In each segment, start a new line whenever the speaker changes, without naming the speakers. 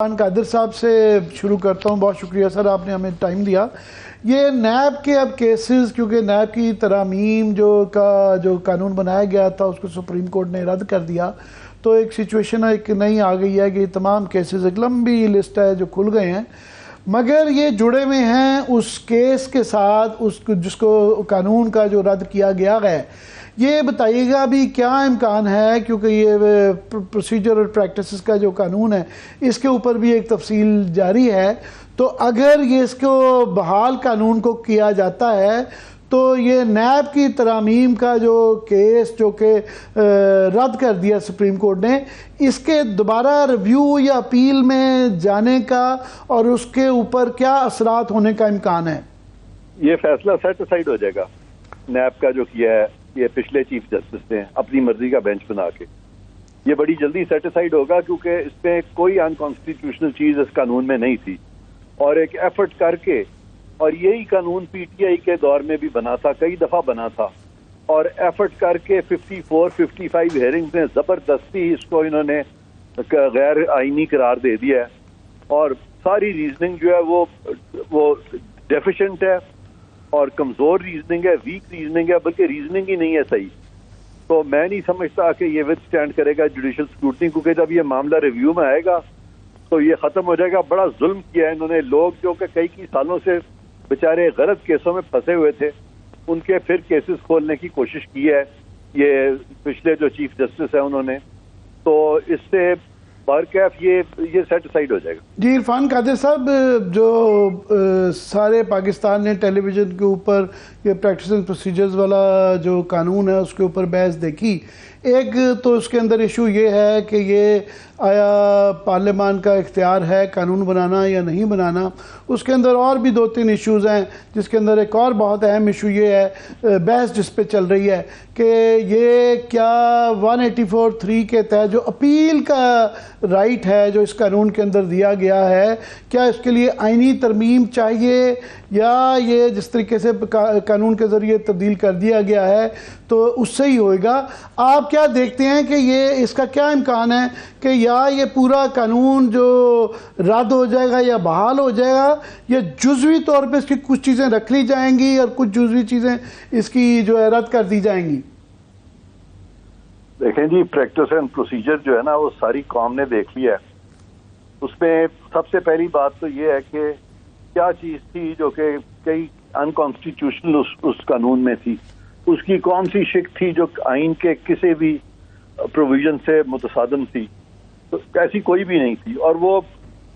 قادر صاحب سے شروع کرتا ہوں. بہت شکریہ سر، آپ نے ہمیں ٹائم دیا. یہ نیب کے اب کیسز، کیونکہ نیب کی ترامیم جو قانون بنایا گیا تھا اس کو سپریم کورٹ نے رد کر دیا، تو ایک سچویشن ایک نئی آ گئی ہے کہ تمام کیسز، ایک لمبی لسٹ ہے جو کھل گئے ہیں، مگر یہ جڑے ہوئے ہیں اس کیس کے ساتھ جس کو قانون کا جو رد کیا گیا ہے. یہ بتائیے گا ابھی کیا امکان ہے، کیونکہ یہ پروسیجر اور پریکٹسز کا جو قانون ہے اس کے اوپر بھی ایک تفصیل جاری ہے، تو اگر یہ اس کو بحال قانون کو کیا جاتا ہے تو یہ نیب کی ترامیم کا جو کیس جو کہ رد کر دیا سپریم کورٹ نے، اس کے دوبارہ ریویو یا اپیل میں جانے کا اور اس کے اوپر کیا اثرات ہونے کا امکان ہے؟
یہ فیصلہ سیٹ اسائڈ ہو جائے گا. نیب کا جو کیا ہے یہ پچھلے چیف جسٹس نے اپنی مرضی کا بینچ بنا کے، یہ بڑی جلدی سیٹ اسائڈ ہوگا، کیونکہ اس میں کوئی انکانسٹیٹیوشنل چیز اس قانون میں نہیں تھی، اور ایک ایفرٹ کر کے، اور یہی قانون پی ٹی آئی کے دور میں بھی بنا تھا، کئی دفعہ بنا تھا، اور ایفرٹ کر کے 54-55 ہیئرنگز میں زبردستی اس کو انہوں نے غیر آئینی قرار دے دیا ہے، اور ساری ریزننگ جو ہے وہ ڈیفیشنٹ ہے اور کمزور ریزننگ ہے، ویک ریزننگ ہے، بلکہ ریزننگ ہی نہیں ہے صحیح. تو میں نہیں سمجھتا کہ یہ ود اسٹینڈ کرے گا جوڈیشل اسکروٹنی، کیونکہ جب یہ معاملہ ریویو میں آئے گا تو یہ ختم ہو جائے گا. بڑا ظلم کیا ہے انہوں نے، لوگ جو کہ کئی سالوں سے بیچارے غلط کیسوں میں پھنسے ہوئے تھے، ان کے پھر کیسز کھولنے کی کوشش کی ہے یہ پچھلے جو چیف جسٹس ہیں انہوں نے. تو اس سے بارکیف یہ سیٹ اسائڈ ہو جائے گا.
جی عرفان قادر صاحب، جو سارے پاکستان نے ٹیلی ویژن کے اوپر یہ پریکٹس اینڈ پروسیجرز والا جو قانون ہے اس کے اوپر بحث دیکھی، ایک تو اس کے اندر ایشو یہ ہے کہ یہ آیا پارلیمان کا اختیار ہے قانون بنانا یا نہیں بنانا. اس کے اندر اور بھی 2-3 ایشوز ہیں، جس کے اندر ایک اور بہت اہم ایشو یہ ہے، بحث جس پہ چل رہی ہے کہ یہ کیا 184(3) کے تحت جو اپیل کا رائٹ ہے جو اس قانون کے اندر دیا گیا ہے، کیا اس کے لیے آئینی ترمیم چاہیے، یا یہ جس طریقے سے قانون کے ذریعے تبدیل کر دیا گیا ہے تو اس سے ہی ہوئے گا؟ آپ کیا دیکھتے ہیں کہ یہ اس کا کیا امکان ہے کہ یا یہ پورا قانون جو رد ہو جائے گا یا بحال ہو جائے گا، یا جزوی طور پہ اس کی کچھ چیزیں رکھ لی جائیں گی اور کچھ جزوی چیزیں اس کی جو ہے رد کر دی جائیں گی؟
دیکھیں جی، پریکٹس اینڈ پروسیجر جو ہے نا وہ ساری قوم نے دیکھ لیا ہے. اس میں سب سے پہلی بات تو یہ ہے کہ کیا چیز تھی جو کہ کئی انکانسٹیٹیوشنل اس قانون میں تھی، اس کی کون سی شک تھی جو آئین کے کسی بھی پروویژن سے متصادم تھی؟ تو ایسی کوئی بھی نہیں تھی. اور وہ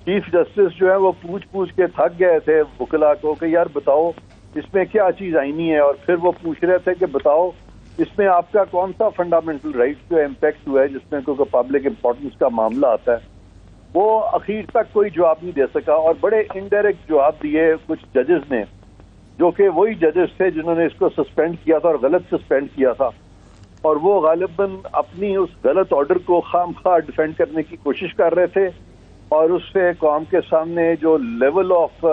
چیف جسٹس جو ہے وہ پوچھ کے تھک گئے تھے وکلا کو کہ یار بتاؤ اس میں کیا چیز آئینی ہے، اور پھر وہ پوچھ رہے تھے کہ بتاؤ اس میں آپ کا کون سا فنڈامنٹل رائٹ جو امپیکٹ ہوا ہے، جس میں کیونکہ پبلک امپورٹنس کا معاملہ آتا ہے. وہ اخیر تک کوئی جواب نہیں دے سکا، اور بڑے انڈائریکٹ جواب دیے کچھ ججز نے، جو کہ وہی ججز تھے جنہوں نے اس کو سسپینڈ کیا تھا اور غلط سسپینڈ کیا تھا، اور وہ غالباً اپنی اس غلط آرڈر کو خام خواہ ڈیفینڈ کرنے کی کوشش کر رہے تھے، اور اس سے قوم کے سامنے جو لیول آف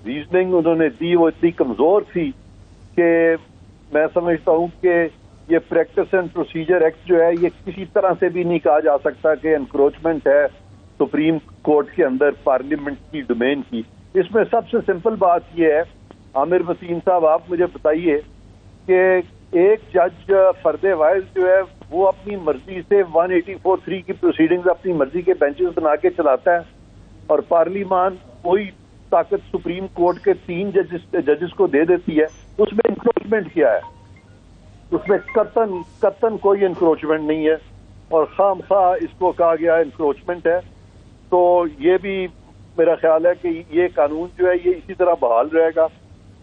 ریزننگ انہوں نے دی وہ اتنی کمزور تھی کہ میں سمجھتا ہوں کہ یہ پریکٹس اینڈ پروسیجر ایکٹ جو ہے یہ کسی طرح سے بھی نہیں کہا جا سکتا کہ انکروچمنٹ ہے سپریم کورٹ کے اندر پارلیمنٹ کی ڈومین کی. اس میں سب سے سمپل بات یہ ہے، عامر وسیم صاحب آپ مجھے بتائیے کہ ایک جج فرد واحد جو ہے وہ اپنی مرضی سے 184(3) کی پروسیڈنگز اپنی مرضی کے بینچز بنا کے چلاتا ہے، اور پارلیمان کوئی طاقت سپریم کورٹ کے 3 ججز کو دے دیتی ہے. اس میں انکروچمنٹ کیا ہے؟ اس میں قطعاً کوئی انکروچمنٹ نہیں ہے، اور خام خواہ اس کو کہا گیا انکروچمنٹ ہے. تو یہ بھی میرا خیال ہے کہ یہ قانون جو ہے یہ اسی طرح بحال رہے گا،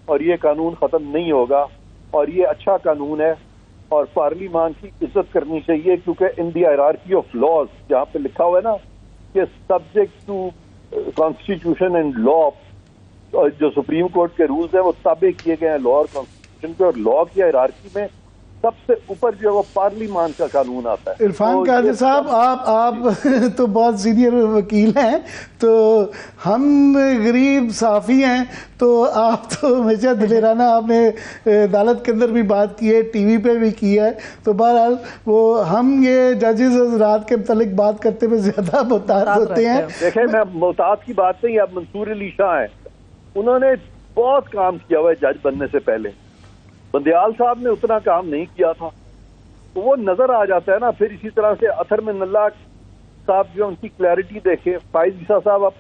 اور یہ قانون ختم نہیں ہوگا، اور یہ اچھا قانون ہے، اور پارلیمان کی عزت کرنی چاہیے، کیونکہ ان دی ہائرارکی آف لاز جہاں پہ لکھا ہوا ہے نا کہ سبجیکٹ ٹو کانسٹیٹیوشن اینڈ لا، اور جو سپریم کورٹ کے رولز ہیں وہ تابع کیے گئے ہیں لا اور کانسٹیٹیوشن کے، اور لا کی ہائرارکی میں سب سے اوپر جو ہے وہ پارلیمان کا قانون آتا ہے.
عرفان قادری صاحب، آپ تو بہت سینئر وکیل ہیں، تو ہم غریب صحافی ہیں، تو آپ تو ہمیشہ دلیرانہ آپ نے عدالت کے اندر بھی بات کی ہے، ٹی وی پہ بھی کی ہے، تو بہرحال وہ ہم یہ ججز حضرات کے متعلق بات کرتے ہوئے زیادہ محتاط ہوتے ہیں.
دیکھیں، میں محتاط کی بات نہیں، اب منصور علی شاہ ہیں، انہوں نے بہت کام کیا ہوا ہے جج بننے سے پہلے. بندیال صاحب نے اتنا کام نہیں کیا تھا، تو وہ نظر آ جاتا ہے نا. پھر اسی طرح سے اطہر من اللہ صاحب جو ان کی کلیئرٹی دیکھے، فائز عیسیٰ صاحب اب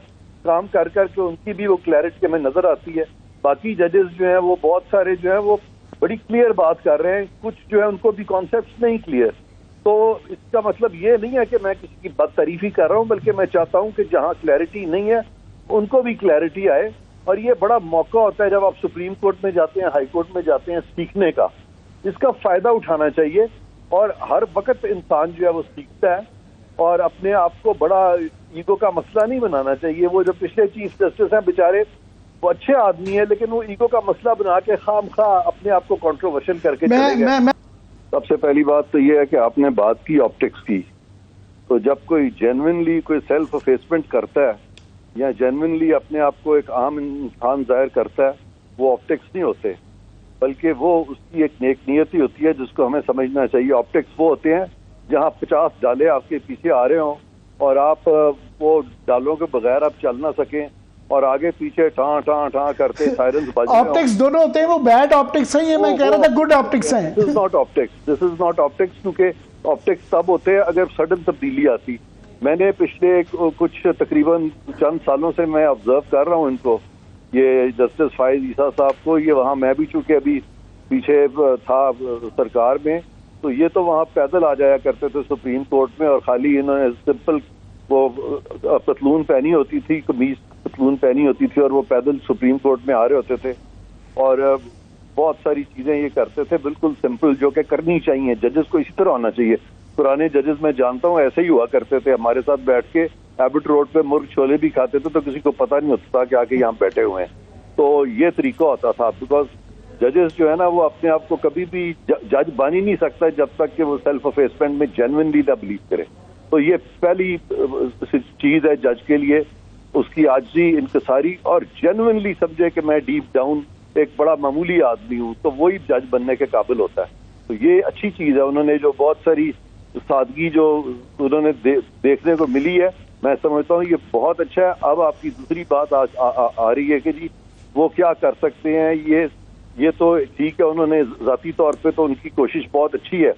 کام کر کے ان کی بھی وہ کلیئرٹی ہمیں نظر آتی ہے. باقی ججز جو ہیں وہ بہت سارے جو ہیں وہ بڑی کلیئر بات کر رہے ہیں، کچھ جو ہے ان کو بھی کانسیپٹس نہیں کلیئر. تو اس کا مطلب یہ نہیں ہے کہ میں کسی کی بد تعریفی کر رہا ہوں، بلکہ میں چاہتا ہوں کہ جہاں کلیئرٹی نہیں ہے ان کو بھی کلیئرٹی آئے. اور یہ بڑا موقع ہوتا ہے جب آپ سپریم کورٹ میں جاتے ہیں، ہائی کورٹ میں جاتے ہیں، سیکھنے کا. اس کا فائدہ اٹھانا چاہیے، اور ہر وقت انسان جو ہے وہ سیکھتا ہے، اور اپنے آپ کو بڑا ایگو کا مسئلہ نہیں بنانا چاہیے. وہ جو پچھلے چیف جسٹس ہیں بیچارے، وہ اچھے آدمی ہیں، لیکن وہ ایگو کا مسئلہ بنا کے خام خواہ اپنے آپ کو کنٹروورشل کر کے چلے گئے. سب سے پہلی بات تو یہ ہے کہ آپ نے بات کی آپٹکس کی. تو جب کوئی جینوئنلی کوئی سیلف افیسمنٹ کرتا ہے یا جینوئنلی اپنے آپ کو ایک عام انسان ظاہر کرتا ہے، وہ آپٹکس نہیں ہوتے، بلکہ وہ اس کی ایک نیک نیتی ہوتی ہے جس کو ہمیں سمجھنا چاہیے. آپٹکس وہ ہوتے ہیں جہاں 50 ڈالے آپ کے پیچھے آ رہے ہوں اور آپ وہ ڈالوں کے بغیر آپ چل نہ سکیں، اور آگے پیچھے ٹھاں ٹھاں ٹھاں کرتے سائرنز بج رہے ہوں.
آپٹکس دونوں ہوتے ہیں، وہ بیڈ آپٹکس ہیں، یہ میں کہہ رہا تھا گڈ آپٹکس ہیں.
دس از ناٹ آپٹکس، کیونکہ آپٹکس تب ہوتے ہیں اگر سڈن تبدیلی آتی. میں نے پچھلے کچھ تقریباً چند سالوں سے میں آبزرو کر رہا ہوں ان کو، یہ جسٹس فائز عیسیٰ صاحب کو. یہ وہاں میں بھی چونکہ ابھی پیچھے تھا سرکار میں، تو یہ تو وہاں پیدل آ جایا کرتے تھے سپریم کورٹ میں، اور خالی انہوں نے سمپل وہ پتلون پہنی ہوتی تھی، قمیض پتلون پہنی ہوتی تھی، اور وہ پیدل سپریم کورٹ میں آ رہے ہوتے تھے، اور بہت ساری چیزیں یہ کرتے تھے بالکل سمپل، جو کہ کرنی چاہیے. ججز کو اسی طرح ہونا چاہیے. پرانے ججز میں جانتا ہوں ایسے ہی ہوا کرتے تھے، ہمارے ساتھ بیٹھ کے ایبٹ روڈ پہ مرغ چھولے بھی کھاتے تھے تو کسی کو پتہ نہیں ہوتا تھا کہ آگے یہاں بیٹھے ہوئے ہیں. تو یہ طریقہ ہوتا تھا، بیکاز ججز جو ہے نا وہ اپنے آپ کو کبھی بھی جج بن ہی نہیں سکتا جب تک کہ وہ سیلف افیسمنٹ میں جینوئنلی نہ بلیو کرے. تو یہ پہلی چیز ہے جج کے لیے، اس کی عاجزی، انکساری، اور جینوئنلی سمجھے کہ میں ڈیپ ڈاؤن ایک بڑا معمولی آدمی ہوں، تو وہی جج بننے کے قابل ہوتا ہے. تو یہ اچھی چیز ہے. انہوں نے جو بہت ساری سادگی جو انہوں نے دیکھنے کو ملی ہے، میں سمجھتا ہوں یہ بہت اچھا ہے. اب آپ کی دوسری بات آ رہی ہے کہ جی وہ کیا کر سکتے ہیں. یہ تو ٹھیک ہے، انہوں نے ذاتی طور پہ تو ان کی کوشش بہت اچھی ہے،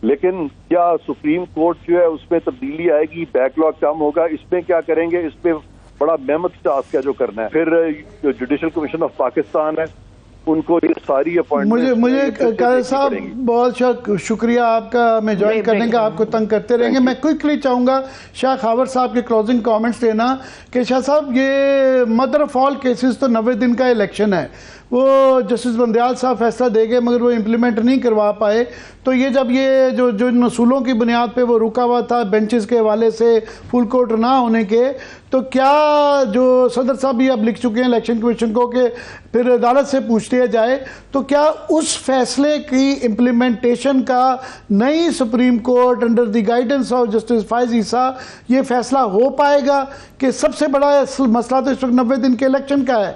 لیکن کیا سپریم کورٹ جو ہے اس میں تبدیلی آئے گی، بیک لاگ کم ہوگا؟ اس میں کیا کریں گے؟ اس پہ بڑا محنت ٹاسک ہے جو کرنا ہے. پھر جو جوڈیشل کمیشن آف پاکستان ہے، ان کو یہ ساری اپوائنٹمنٹ.
مجھے قادری صاحب بہت شکریہ آپ کا ہمیں جوائن کرنے کا. آپ کو تنگ کرتے رہیں گے. میں کوئکلی چاہوں گا شاہ خاور صاحب کے کلوزنگ کامنٹس دینا کہ شاہ صاحب یہ مدر آف آل کیسز تو 90 دن کا الیکشن ہے. وہ جسٹس بندیال صاحب فیصلہ دے گئے مگر وہ امپلیمنٹ نہیں کروا پائے. تو یہ جب یہ جو اصولوں کی بنیاد پہ وہ رکا ہوا تھا بینچز کے حوالے سے فل کورٹ نہ ہونے کے، تو کیا جو صدر صاحب بھی اب لکھ چکے ہیں الیکشن کمیشن کو کہ پھر عدالت سے پوچھ لیا جائے، تو کیا اس فیصلے کی امپلیمنٹیشن کا نئی supreme court under the guidance of justice فائز عیسیٰ یہ فیصلہ ہو پائے گا؟ کہ سب سے بڑا مسئلہ تو اس وقت 90 دن کے الیکشن کا ہے.